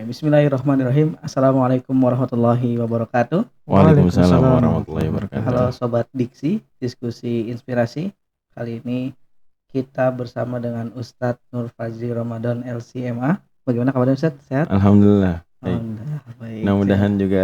Bismillahirrahmanirrahim. Assalamualaikum warahmatullahi wabarakatuh. Waalaikumsalam warahmatullahi wabarakatuh. Halo Sobat Diksi, diskusi inspirasi. Kali ini kita bersama dengan Ustadz Nur Fazli Ramadan LCMA. Bagaimana kabarnya Ustadz? Sehat? Alhamdulillah. Baik. Alhamdulillah baik. Mudah-mudahan juga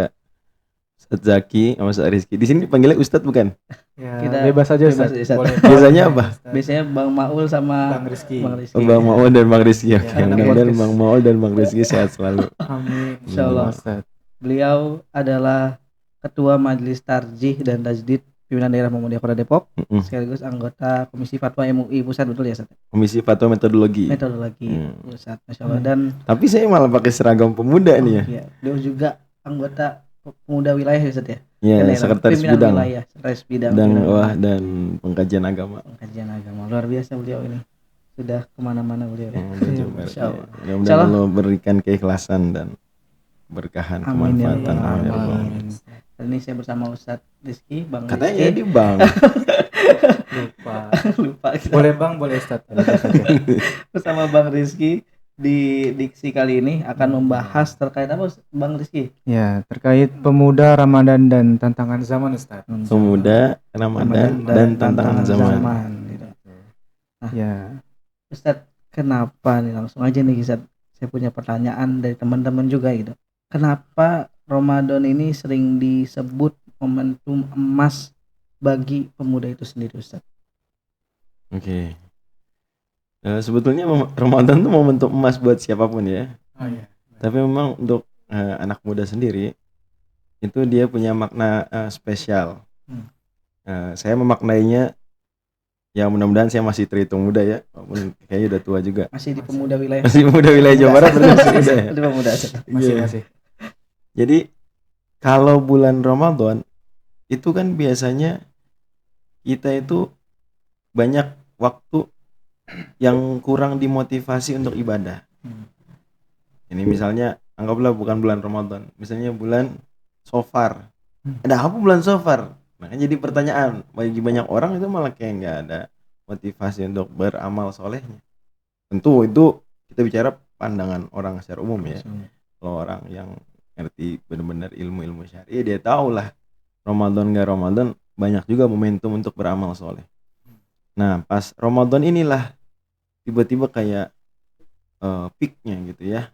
Ustadz Zaki sama Ustadz Rizky. Di sini panggilnya Ustadz bukan? Ya, Kita bebas aja Ustaz. Boleh. Biasanya apa? Biasanya Bang Maul sama Bang Rizky. Bang Maul dan Bang Rizky. Oke, Ya, mudah-mudahan podcast. Bang Maul dan Bang Rizky sehat selalu. Amin. Insyaallah. Ustaz. Beliau adalah Ketua Majelis Tarjih dan Tajdid Pimpinan Daerah Muhammadiyah Kota Depok, sekaligus anggota Komisi Fatwa MUI Pusat, betul ya Ustaz? Komisi Fatwa Metodologi. Pusat, Masya Allah. Dan Tapi saya malah pakai seragam pemuda nih ya. iya, beliau juga anggota pemuda wilayah ya Ustaz ya? Ya, Daerah, sekretaris pimpinan bidang. wilayah, sekretaris bidang Bidang pimpinan dakwah wilayah, dan pengkajian agama. pengkajian agama. Luar biasa beliau ini. Sudah kemana-mana beliau ya. Insya Allah. Mudah-mudahan Allah berikan keikhlasan dan berkahan Amin ya kemanfaatan. Allah. Amin ya Allah. Amin. Kali ini saya bersama Ustadz Rizky, Bang Katanya Rizky. jadi Bang. Lupa kita. Boleh Bang, boleh Ustaz. Bersama Bang Rizky di diksi kali ini akan membahas terkait apa Bang Rizky? Ya, terkait pemuda Ramadan dan tantangan zaman Ustaz. Pemuda Ramadan dan tantangan zaman. Gitu. Ya. Ustadz, kenapa nih langsung aja nih Ustadz, saya punya pertanyaan dari teman-teman juga gitu. Kenapa Ramadan ini sering disebut momentum emas bagi pemuda itu sendiri Ustadz? Oke. Sebetulnya Ramadan tuh momentum emas buat siapapun ya. Oh iya. Tapi memang untuk anak muda sendiri itu dia punya makna spesial. Saya memaknainya, ya mudah-mudahan saya masih terhitung muda ya, walaupun kayaknya udah tua juga. Masih di pemuda wilayah. Masih muda wilayah Jawa Barat berarti masih muda ya. Di pemuda. Masih. Jadi kalau bulan Ramadan itu kan biasanya kita itu banyak waktu yang kurang dimotivasi untuk ibadah. Ini misalnya anggaplah bukan bulan Ramadan, misalnya bulan Shofar. Ada apa bulan Shofar? Nah, jadi pertanyaan bagi banyak orang itu malah kayak nggak ada motivasi untuk beramal solehnya. Tentu itu kita bicara pandangan orang secara umum ya. Kalau orang yang ngerti benar-benar ilmu-ilmu syariah, dia tahu lah Ramadan nggak Ramadan banyak juga momentum untuk beramal soleh. Nah pas Ramadan inilah tiba-tiba kayak peaknya gitu ya.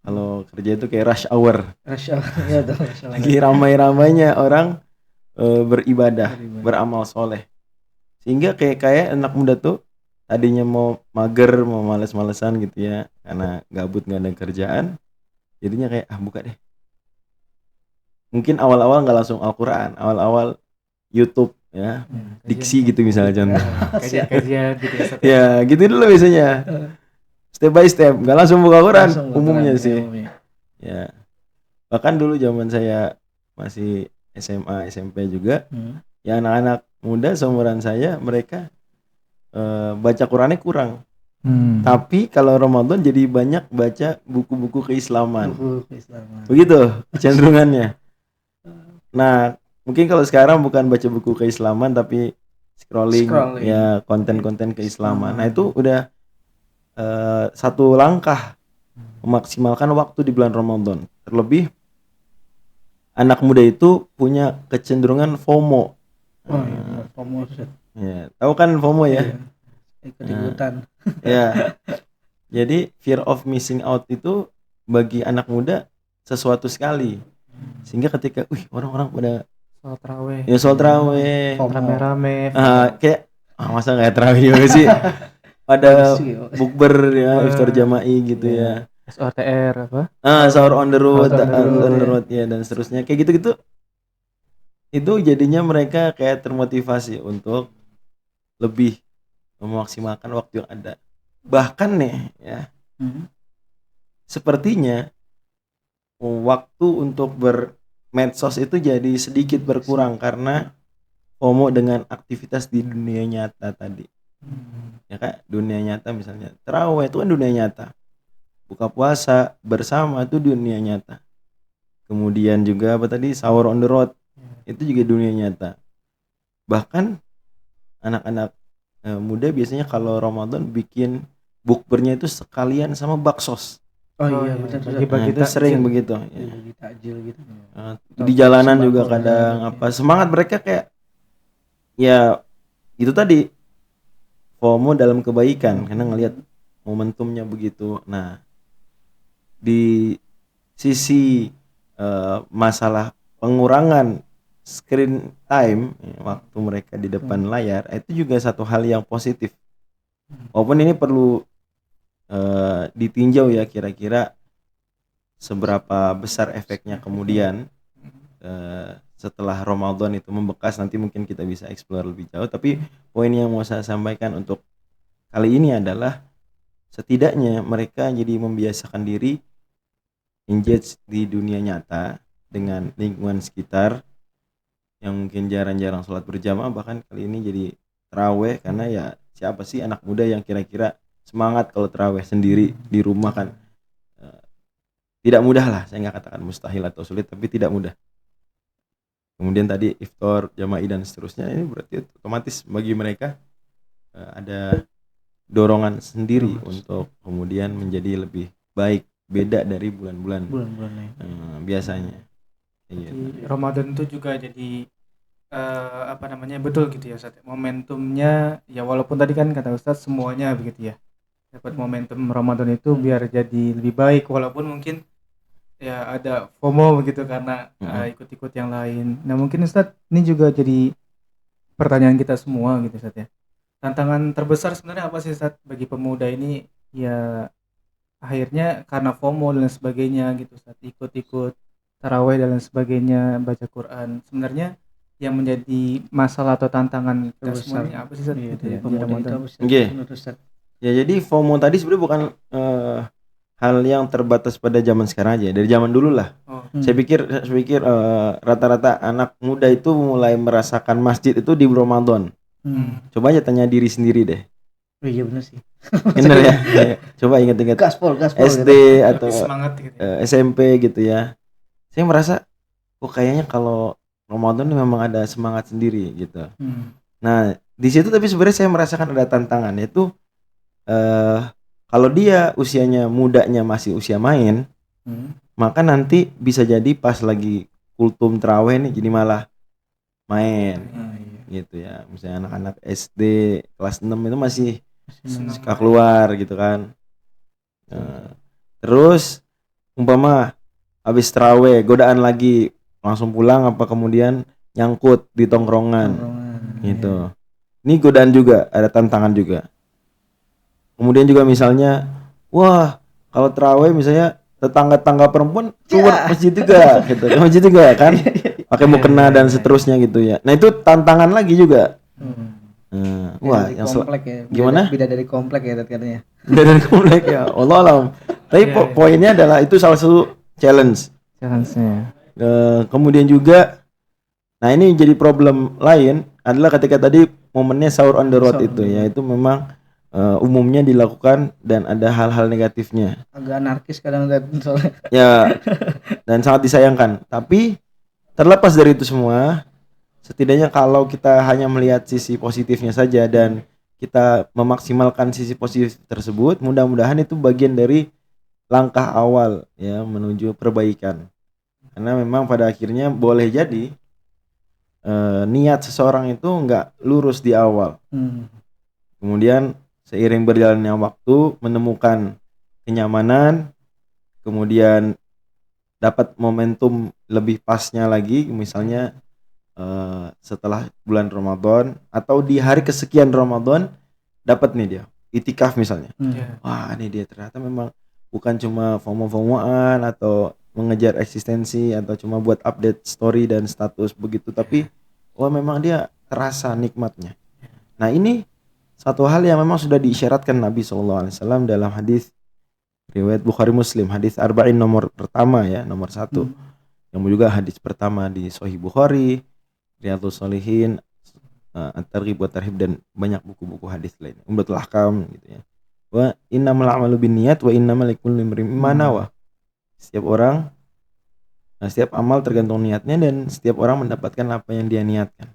Kalau kerja itu kayak rush hour. Lagi ramai-ramainya orang beribadah, beramal soleh. Sehingga kayak anak muda tuh tadinya mau mager, mau males-malesan gitu ya, karena gabut nggak ada kerjaan, jadinya kayak buka deh. Mungkin awal-awal nggak langsung Al-Quran, awal-awal YouTube ya, diksi gitu misalnya contoh. Kajian gitu Ya gitu dulu biasanya, step by step, nggak langsung buka Quran umumnya sih. Ya bahkan dulu zaman saya masih SMA SMP juga, ya anak-anak muda seumuran saya mereka baca Qurannya kurang. Tapi kalau Ramadan jadi banyak baca buku-buku keislaman. Begitu kecenderungannya. Nah mungkin kalau sekarang bukan baca buku keislaman tapi scrolling. Ya konten-konten keislaman. Nah itu udah satu langkah memaksimalkan waktu di bulan Ramadan. Terlebih anak muda itu punya kecenderungan FOMO. FOMO. Ya, tahu kan FOMO ya? Ikut-ikutan. Ya. Jadi fear of missing out itu bagi anak muda sesuatu sekali. Sehingga ketika orang-orang pada sholat tarawih, rame-rame, kayak masa nggak tarawih juga sih? Pada bukber ya, iftar jama'i gitu ya. SOTR apa? Sahur on the road, ya dan seterusnya kayak gitu-gitu. Itu jadinya mereka kayak termotivasi untuk lebih memaksimalkan waktu yang ada. Bahkan nih ya, sepertinya waktu untuk bermedsos itu jadi sedikit berkurang karena FOMO dengan aktivitas di dunia nyata tadi. Ya kan, dunia nyata misalnya tarawih itu kan dunia nyata, buka puasa bersama itu dunia nyata, kemudian juga apa tadi sahur on the road itu juga dunia nyata. Bahkan anak-anak muda biasanya kalau Ramadan bikin bukbernya itu sekalian sama baksos. Oh Oh iya iya, benar Ustaz. Nah, bagi-bagi itu sering takjil. begitu ya. Iya, bagi takjil gitu. Di jalanan Sembako juga lah, kadang iya. apa semangat mereka kayak ya itu tadi FOMO dalam kebaikan karena ngelihat momentumnya begitu. Nah, di sisi masalah pengurangan screen time waktu mereka di depan layar itu juga satu hal yang positif. Walaupun ini perlu ditinjau ya kira-kira seberapa besar efeknya kemudian setelah Ramadan itu membekas, nanti mungkin kita bisa explore lebih jauh. Tapi poin yang mau saya sampaikan untuk kali ini adalah setidaknya mereka jadi membiasakan diri engage di dunia nyata dengan lingkungan sekitar yang mungkin jarang-jarang sholat berjamaah, bahkan kali ini jadi terawih. Karena ya siapa sih anak muda yang kira-kira semangat kalau terawih sendiri di rumah kan. Tidak mudah lah, saya nggak katakan mustahil atau sulit, tapi tidak mudah. Kemudian tadi iftar, jama'i dan seterusnya, ini berarti otomatis bagi mereka ada dorongan sendiri untuk kemudian menjadi lebih baik, beda dari bulan-bulan Bulan-bulan lain. biasanya. Gitu. Jadi Ramadan itu juga jadi apa namanya, betul gitu ya Ustaz. Momentumnya ya, walaupun tadi kan kata Ustaz semuanya begitu ya, dapat momentum Ramadan itu biar jadi lebih baik, walaupun mungkin ya ada FOMO begitu karena ikut-ikut yang lain. Nah mungkin Ustaz ini juga jadi pertanyaan kita semua gitu Ustaz ya. Tantangan terbesar sebenarnya apa sih Ustaz bagi pemuda ini? Ya akhirnya karena FOMO dan sebagainya gitu Ustaz, ikut-ikut taraweh dan lain sebagainya, baca Quran. Sebenarnya yang menjadi masalah atau tantangan kita semua ini apa sih Ustaz? Iya, Gitu dari ya, di pemuda itu Ramadan. apa Ustaz? Oke. Menurut Ustaz. Ya jadi FOMO tadi sebenarnya bukan hal yang terbatas pada zaman sekarang aja, dari zaman dulu lah. Saya pikir rata-rata anak muda itu mulai merasakan masjid itu di Ramadan. Coba aja tanya diri sendiri deh. Oh, iya benar sih. Bener ya? Coba ingat-ingat Gaspol SD gitu. atau Semangat gitu ya. SMP gitu ya. Saya merasa kayaknya kalau Ramadan ini memang ada semangat sendiri gitu. Nah, di situ tapi sebenarnya saya merasakan ada tantangan, yaitu kalau dia usianya mudanya masih usia main, maka nanti bisa jadi pas lagi kultum terawih nih jadi malah main. Gitu ya. Misalnya anak-anak SD kelas 6 itu masih suka keluar gitu kan. Terus umpama habis terawih godaan lagi langsung pulang, apa kemudian nyangkut di tongkrongan gitu. Ini godaan juga, ada tantangan juga. Kemudian juga misalnya, wah kalau terawih misalnya tetangga-tangga perempuan keluar masjid juga gitu, masjid juga kan, pakai mukena dan seterusnya gitu ya. Nah itu tantangan lagi juga. Wah yang komplek ya. Gimana? Beda dari komplek ya katanya. Beda dari komplek ya, Allah alam. Tapi poinnya adalah itu salah satu challenge. Challenge-nya. Kemudian juga, nah ini jadi problem lain adalah ketika tadi momennya sahur on the road itu ya, itu memang umumnya dilakukan dan ada hal-hal negatifnya. Agak anarkis kadang soalnya. Ya, dan sangat disayangkan. Tapi terlepas dari itu semua, setidaknya kalau kita hanya melihat sisi positifnya saja dan kita memaksimalkan sisi positif tersebut, mudah-mudahan itu bagian dari langkah awal ya menuju perbaikan. Karena memang pada akhirnya boleh jadi niat seseorang itu nggak lurus di awal. Kemudian seiring berjalannya waktu menemukan kenyamanan, kemudian dapat momentum lebih pasnya lagi, misalnya setelah bulan Ramadan atau di hari kesekian Ramadan dapat nih dia itikaf misalnya. Wah ini dia ternyata memang bukan cuma FOMO-FOMOan atau mengejar eksistensi atau cuma buat update story dan status begitu, tapi wah memang dia terasa nikmatnya. Nah ini satu hal yang memang sudah diisyaratkan Nabi SAW dalam hadis riwayat Bukhari Muslim, hadis Arba'in nomor pertama ya, nomor 1. Yang juga hadis pertama di Sahih Bukhari, Riyadhus Shalihin, At-Targhib wa Tarhib, dan banyak buku-buku hadis lain, Umdatul Ahkam gitu ya. Wa innamal a'malu binniyat wa innamal likulli imrin ma nawa. Setiap amal tergantung niatnya dan setiap orang mendapatkan apa yang dia niatkan.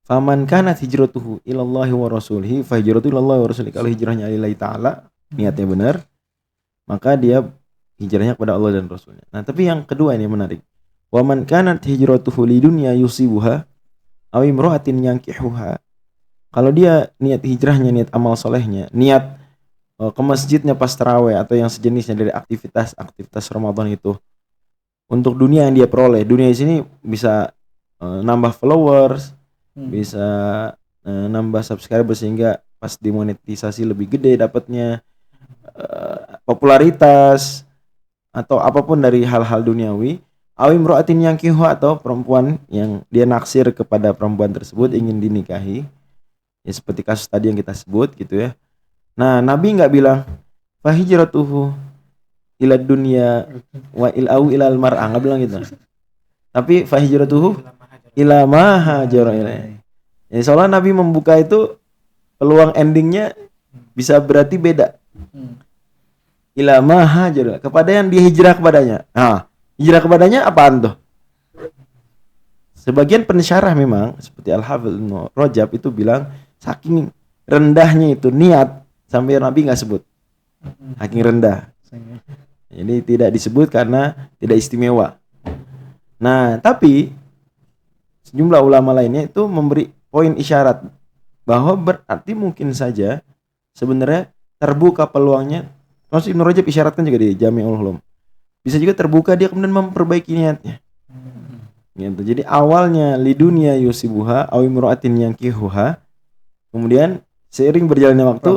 Faman kanat hijratuhu ilallahi wa rasulihi fa hijratuhu ilallahi wa rasulihi. Kalau hijrahnya lillahi ta'ala, niatnya benar, maka dia hijrahnya kepada Allah dan Rasulnya. Nah, tapi yang kedua ini menarik. Wa man kanat hijratuhu lidunya yusibuha aw imra'atin yankihuha. Kalau dia niat hijrahnya, niat amal solehnya, niat ke masjidnya pas tarawih atau yang sejenisnya dari aktivitas Ramadan itu untuk dunia yang dia peroleh. Dunia di sini bisa nambah followers, bisa nambah subscriber sehingga pas dimonetisasi lebih gede dapatnya, popularitas atau apapun dari hal-hal duniawi. Awi imra'atin yankihu, atau perempuan yang dia naksir kepada perempuan tersebut, ingin dinikahi. Ya seperti kasus tadi yang kita sebut gitu ya. Nah, Nabi nggak bilang fahijratuhu ila dunya wa ilal mar'ah, nggak bilang gitu. Tapi fahijratuhu ila ma hajara ilaihi. Ya, soalnya Nabi membuka itu peluang endingnya bisa berarti beda. Ila ma hajara, kepada yang dia hijrah kepadanya. Nah, hijrah kepadanya apaan tuh? Sebagian pensyarah memang seperti Al-Hafidz Ibnu Rajab itu bilang saking rendahnya itu niat sampai Nabi nggak sebut. Saking rendah. Jadi tidak disebut karena tidak istimewa. Nah, tapi sejumlah ulama lainnya itu memberi poin isyarat bahwa berarti mungkin saja sebenarnya terbuka peluangnya. Maksud Ibnu Rajab isyaratkan juga di Jami'ul Ulum. Bisa juga terbuka dia kemudian memperbaiki niatnya. Gitu. Jadi awalnya lidunya yusibuha aw imra'atin yankihuha. Kemudian seiring berjalannya waktu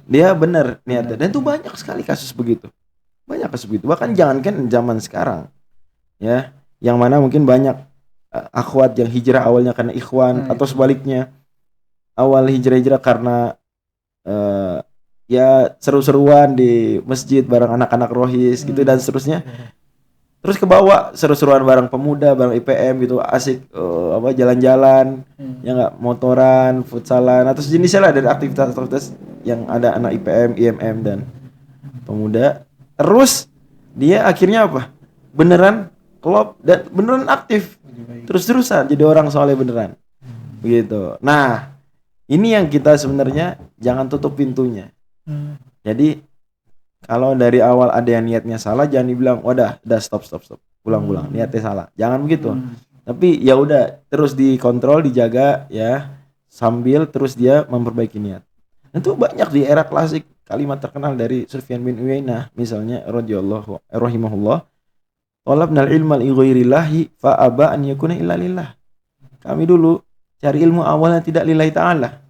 dia benar niatnya. Dan itu banyak sekali kasus begitu. Banyak kasus begitu. Bahkan jangankan zaman sekarang. Ya, yang mana mungkin banyak akhwat yang hijrah awalnya karena ikhwan atau sebaliknya. Awal hijrah karena ya seru-seruan di masjid bareng anak-anak rohis gitu dan seterusnya. Terus ke bawah seru-seruan bareng pemuda, bareng IPM gitu, asik jalan-jalan, ya nggak, motoran, futsalan atau sejenisnya lah dari aktivitas yang ada anak IPM, IMM dan pemuda. Terus dia akhirnya apa? Beneran klop dan beneran aktif. Terus-terusan jadi orang soleh beneran. Begitu. Nah, ini yang kita sebenarnya jangan tutup pintunya. Jadi kalau dari awal ada yang niatnya salah, jangan dibilang, udah stop, pulang, niatnya salah. Jangan begitu. Tapi ya udah terus dikontrol, dijaga ya, sambil terus dia memperbaiki niat. Itu banyak di era klasik kalimat terkenal dari Sufyan bin Uyainah misalnya radhiyallahu rahimahullah, talabnal ilma li ghairillahi fa aba an yakuna illa lillah. Kami dulu cari ilmu awalnya tidak lillahi ta'ala.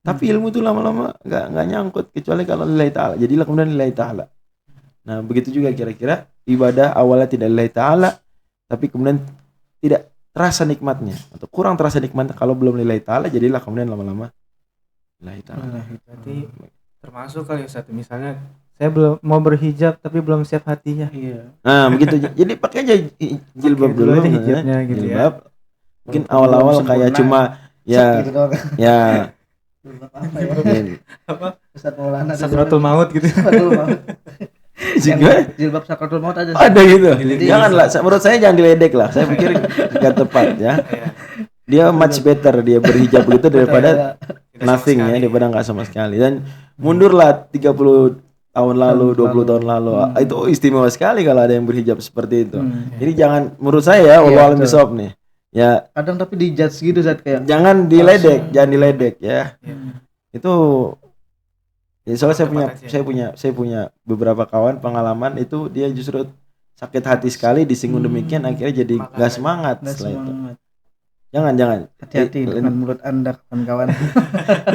Tapi ilmu itu lama-lama enggak nyangkut kecuali kalau lillahi ta'ala. Jadilah kemudian lillahi ta'ala. Nah, begitu juga kira-kira ibadah awalnya tidak lillahi ta'ala, tapi kemudian tidak terasa nikmatnya atau kurang terasa nikmatnya kalau belum lillahi ta'ala, jadilah kemudian lama-lama lillahi ta'ala. Berarti termasuk kali Ustaz, misalnya saya belum mau berhijab tapi belum siap hatinya. Iya. Nah, begitu. Jadi pakai aja jilbab dulu aja hijabnya gitu jilbab. ya. Mungkin awal-awal kayak cuma ya ya Apa? Ustaz Maulana Sakratul maut gitu. juga jilbab sakratul maut ada gitu. Janganlah, menurut saya jangan diledek lah. Saya pikir nggak tepat ya. Dia much better dia berhijab begitu daripada nothing ya, daripada nggak sama sekali. Dan mundurlah 30 tahun lalu, 20 tahun lalu. Itu istimewa sekali kalau ada yang berhijab seperti itu. Jadi jangan, menurut saya ya, wallahu a'lam bishawab nih. Ya, kadang tapi dijudge gitu Zat, kayak jangan diledek ya. Itu ya, soalnya saya punya beberapa kawan pengalaman itu, dia justru sakit hati sekali disinggung demikian, akhirnya jadi nggak semangat setelah itu. Jangan hati-hati dengan mulut Anda kawan-kawan.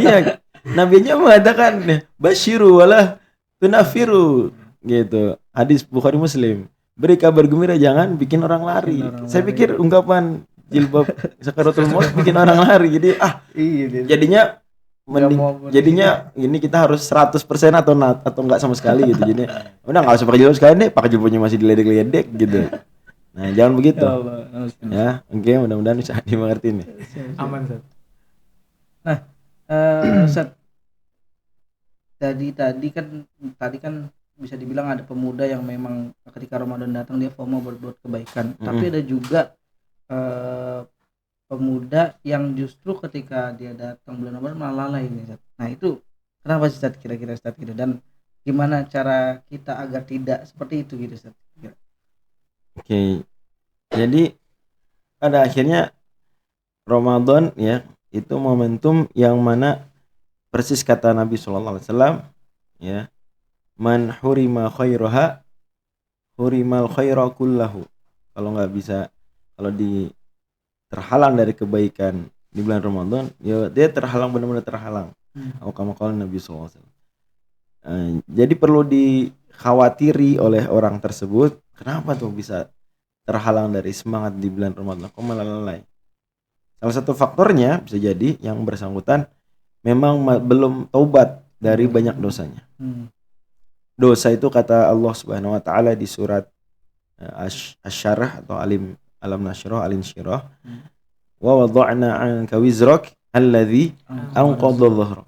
Iya, nabinya mengatakan basyiru wala tunafiru gitu. Hadis Bukhari Muslim. Beri kabar gembira, jangan bikin orang lari. Saya pikir ungkapan jilbab sakaratul maut bikin orang lari. Jadi jadinya jadinya ini kita harus 100% atau enggak sama sekali gitu. Jadi udah enggak usah pakai jilbab sekali deh, pakai jilbabnya masih diledek-ledek gitu. Nah, jangan begitu. Ya, oke, mudah-mudahan bisa dimengerti nih. Aman, Ustaz. Nah, Ustaz, tadi kan bisa dibilang ada pemuda yang memang ketika Ramadan datang dia FOMO berbuat kebaikan. Tapi ada juga pemuda yang justru ketika dia datang bulan Ramadan malah lalai nih, Ustaz. Nah, itu kenapa sih Ustaz, kira-kira Ustaz gitu? Dan gimana cara kita agar tidak seperti itu gitu Ustaz? Oke. Jadi pada akhirnya Ramadan ya itu momentum yang mana persis kata Nabi Shallallahu Alaihi Wasallam ya, man hurima khairaha hurimal khaira kullahu. Kalau nggak bisa, kalau terhalang dari kebaikan di bulan Ramadan, ya dia terhalang, benar-benar terhalang. Atau kama qala Nabi Shallallahu Alaihi Wasallam. Jadi perlu dikhawatiri oleh orang tersebut. Kenapa tuh bisa terhalang dari semangat di bulan Ramadan? Kok malah lalai? Salah satu faktornya bisa jadi yang bersangkutan memang belum taubat dari banyak dosanya. Dosa itu kata Allah Subhanahu wa taala di surat Asy-Syarah atau Alam Nasyrah, Al-Insyirah. Wa wada'na 'anka wizrak alladzi anqadha dhahrak.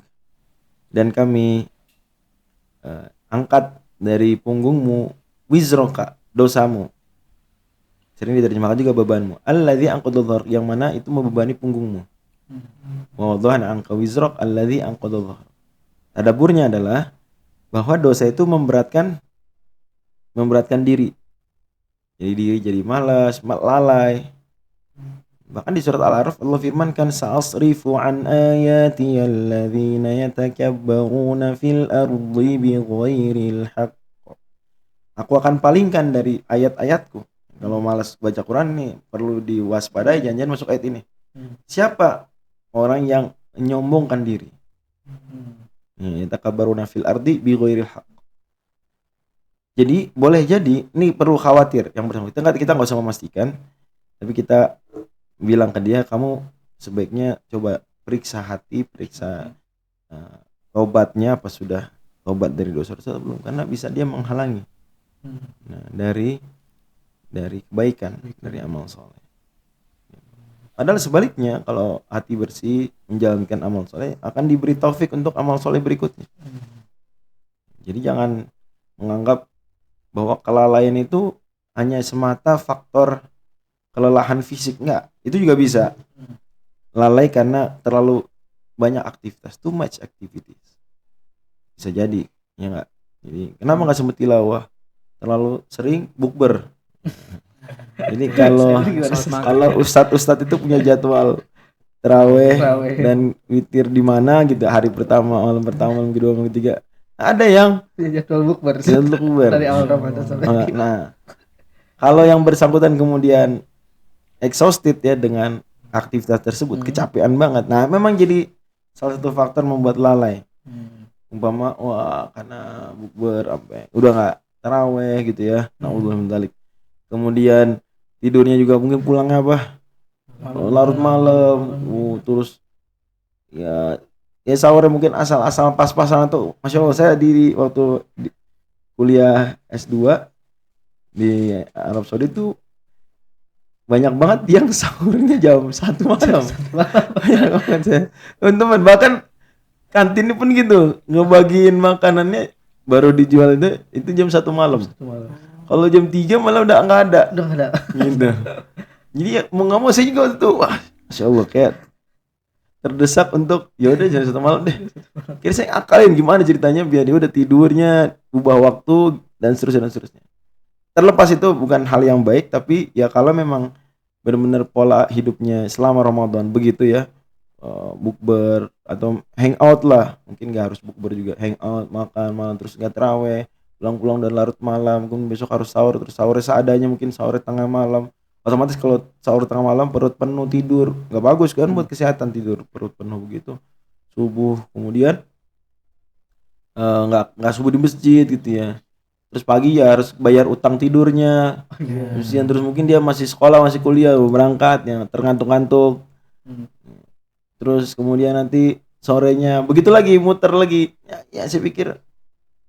Dan kami angkat dari punggungmu wizraka, dosamu. Sering diterjemahkan juga bebanmu. Alladzi anqadha dhahrak, yang mana itu membebani punggungmu. Wa wada'na 'anka wizrak alladzi anqadha dhahrak. Tadaburnya adalah bahwa dosa itu memberatkan diri. Jadi diri jadi malas, lalai. Bahkan di surat Al-A'raf Allah firmankan, sa'asrifu an ayati alladzina yatakabbaruna fil ardi bighairil haqq. Aku akan palingkan dari ayat-ayatku. Kalau malas baca Quran nih perlu diwaspadai, jangan masuk ayat ini. Siapa orang yang menyombongkan diri? Yatakabbaruna fil ardi bighairil haqq. Jadi boleh jadi ini perlu khawatir yang bersangkutan. Kita nggak usah memastikan, tapi kita bilang ke dia, kamu sebaiknya coba periksa hati, periksa tobatnya, apa sudah tobat dari dosa-dosa belum, karena bisa dia menghalangi dari kebaikan, dari amal soleh. Padahal sebaliknya, kalau hati bersih menjalankan amal soleh akan diberi taufik untuk amal soleh berikutnya. Jadi jangan menganggap bahwa kelalaian itu hanya semata faktor kelelahan fisik, enggak. Itu juga bisa lalai karena terlalu banyak aktivitas, too much activities. Bisa jadi, ya enggak. Jadi kenapa enggak sempat tilawah? Terlalu sering bukber. Jadi kalau ustadz itu punya jadwal taraweh dan witir di mana gitu, hari pertama, malam pertama, malam kedua, malam ketiga. Ada yang jadwal bukber dari awal Ramadan sampai nah, kalau yang bersangkutan kemudian exhausted ya dengan aktivitas tersebut, kecapean banget. Nah, memang jadi salah satu faktor membuat lalai. Umpama karena bukber sampai udah enggak taraweh gitu ya. Naudzubillah min dzalik. Kemudian tidurnya juga mungkin pulangnya apa? Larut malam. Terus ya sahurnya mungkin asal-asal pas-pasan tuh. Masya Allah, saya waktu kuliah S2 di Arab Saudi tuh banyak banget yang sahurnya jam 1 malam. Banyak banget saya. Teman-teman, bahkan kantin pun gitu, ngebagiin makanannya baru dijual itu jam 1 malam. Kalau jam 3 malah udah nggak ada. Gitu. Jadi ya, mau nggak mau saya juga tuh, wah, Masya Allah, kayak terdesak untuk ya udah jam 1 malam deh. Kira saya akalin gimana ceritanya biar dia udah tidurnya, ubah waktu dan seterusnya. Terlepas itu bukan hal yang baik, tapi ya kalau memang benar-benar pola hidupnya selama Ramadan begitu ya, bukber atau hangout lah, mungkin nggak harus bukber juga, hangout, makan malam terus nggak taraweh, pulang-pulang dan larut malam, kemudian besok harus sahur, terus sahurnya seadanya, mungkin sahurnya tengah malam. Otomatis kalau sahur tengah malam perut penuh, tidur nggak bagus kan buat kesehatan, tidur perut penuh begitu subuh, kemudian nggak subuh di masjid gitu ya, terus pagi ya harus bayar utang tidurnya. Terus mungkin dia masih sekolah, masih kuliah, berangkat ya terngantuk-ngantuk. Terus kemudian nanti sorenya begitu lagi, muter lagi ya saya pikir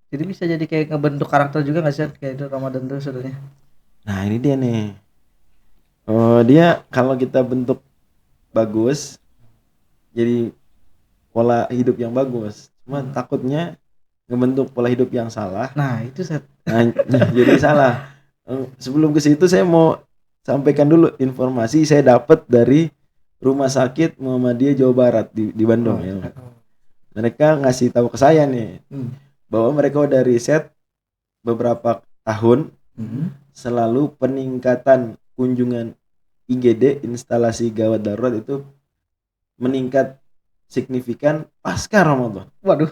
jadi bisa jadi kayak ngebentuk karakter juga nggak sih kayak itu Ramadan tuh sebenarnya. Nah ini dia nih, dia kalau kita bentuk bagus jadi pola hidup yang bagus, cuma takutnya ngebentuk pola hidup yang salah. Nah itu jadi salah. Sebelum ke situ saya mau sampaikan dulu informasi saya dapat dari Rumah Sakit Muhammadiyah Jawa Barat di Bandung ya. Mereka ngasih tahu ke saya nih, bahwa mereka udah riset beberapa tahun Hmm. selalu peningkatan kunjungan IGD instalasi gawat darurat itu meningkat signifikan pasca Ramadan. Waduh.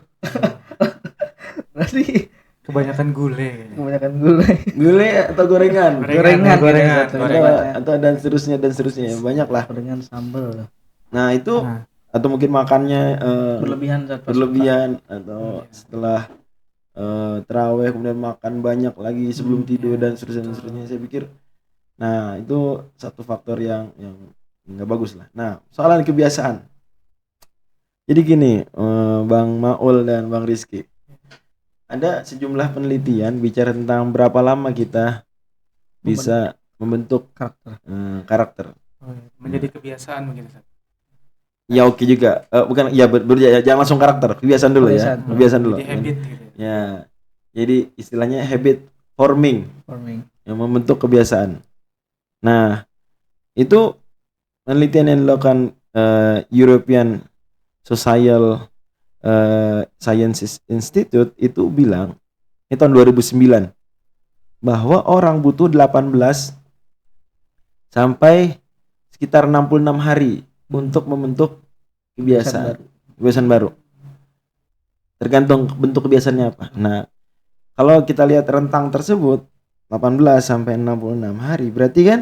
Berarti Kebanyakan gule kayaknya. kebanyakan gulai. Gule atau gorengan? Gorengan, gorengan, gitu, gorengan. Atau dan seterusnya banyak lah. Gorengan sambal. Nah itu Nah, atau mungkin makannya Berlebihan saat pas berlebihan atau Iya. setelah terawih kemudian makan banyak lagi sebelum tidur iya, dan seterusnya. betul. Saya pikir, nah itu satu faktor yang nggak bagus lah. Nah soalan kebiasaan. Jadi gini, Bang Maul dan Bang Rizky, ada sejumlah penelitian bicara tentang berapa lama kita bisa membentuk karakter. karakter. Oh, iya. Menjadi kebiasaan mungkin Ustaz. Ya oke juga, bukan ya jangan langsung karakter, kebiasaan dulu ya, Kebiasaan. kebiasaan dulu. Jadi habit gitu. Ya, jadi istilahnya habit forming, Forming. yang membentuk kebiasaan. Nah, itu penelitian yang dilakukan European Social Sciences Institute itu bilang, ini tahun 2009, bahwa orang butuh 18 sampai sekitar 66 hari untuk membentuk kebiasaan baru. Tergantung bentuk kebiasaannya apa. Nah, kalau kita lihat rentang tersebut 18 sampai 66 hari, berarti kan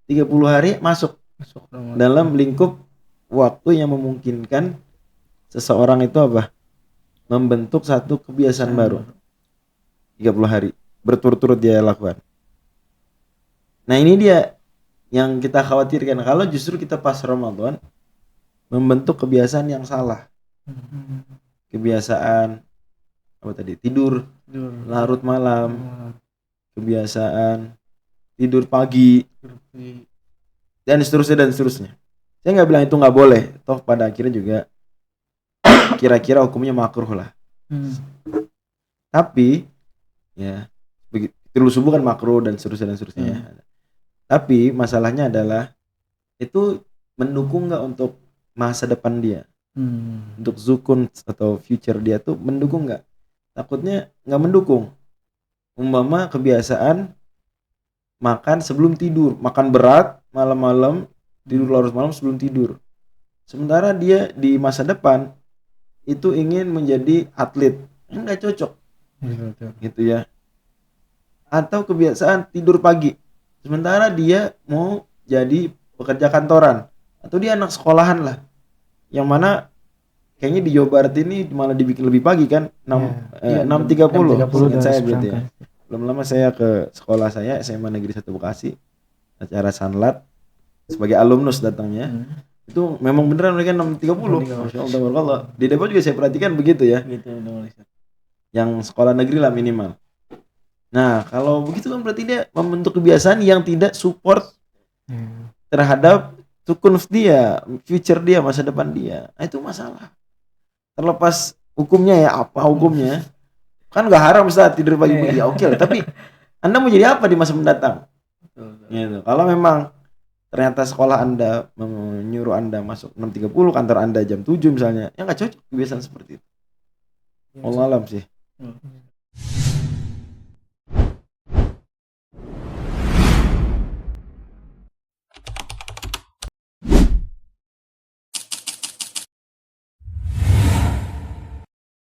30 hari masuk dalam lingkup waktu yang memungkinkan seseorang itu apa? Membentuk satu kebiasaan baru. 30 hari berturut-turut dia lakukan. Nah, ini dia yang kita khawatirkan, kalau justru kita pas Ramadan membentuk kebiasaan yang salah. Kebiasaan apa tadi? Tidur larut malam, kebiasaan tidur pagi, dan seterusnya. Saya nggak bilang itu nggak boleh, toh pada akhirnya juga kira-kira hukumnya makruh lah. Tapi ya begitu tidur subuh kan makruh dan seterusnya. Tapi masalahnya adalah itu mendukung nggak untuk masa depan dia, untuk zukun atau future dia tuh mendukung nggak? Takutnya nggak mendukung. Umpama kebiasaan makan sebelum tidur, makan berat malam-malam, tidur larut malam sebelum tidur. Sementara dia di masa depan itu ingin menjadi atlet, nggak cocok, gitu ya. Atau kebiasaan tidur pagi, sementara dia mau jadi pekerja kantoran, atau dia anak sekolahan lah, yang mana kayaknya di Jawa Barat ini malah dibikin lebih pagi kan, 6.30 seingat saya berarti ya. Belum lama saya ke sekolah saya SMA Negeri 1 Bekasi, acara sanlat sebagai alumnus datangnya. Itu memang beneran mereka 6.30. Masya Allah, tabarakallah. Di Depok juga saya perhatikan begitu ya. Yang sekolah negeri lah minimal. Nah, kalau begitu kan berarti dia membentuk kebiasaan yang tidak support terhadap sukunf dia, future dia, masa depan dia. Nah, itu masalah. Terlepas hukumnya ya, apa hukumnya? Kan nggak haram Ustaz tidur pagi-pagi, ya oke lah. Tapi Anda mau jadi apa di masa mendatang? Gitu. Kalau memang ternyata sekolah Anda menyuruh Anda masuk 6.30, kantor Anda jam 7 misalnya, ya nggak cocok kebiasaan seperti itu. Allah alam sih.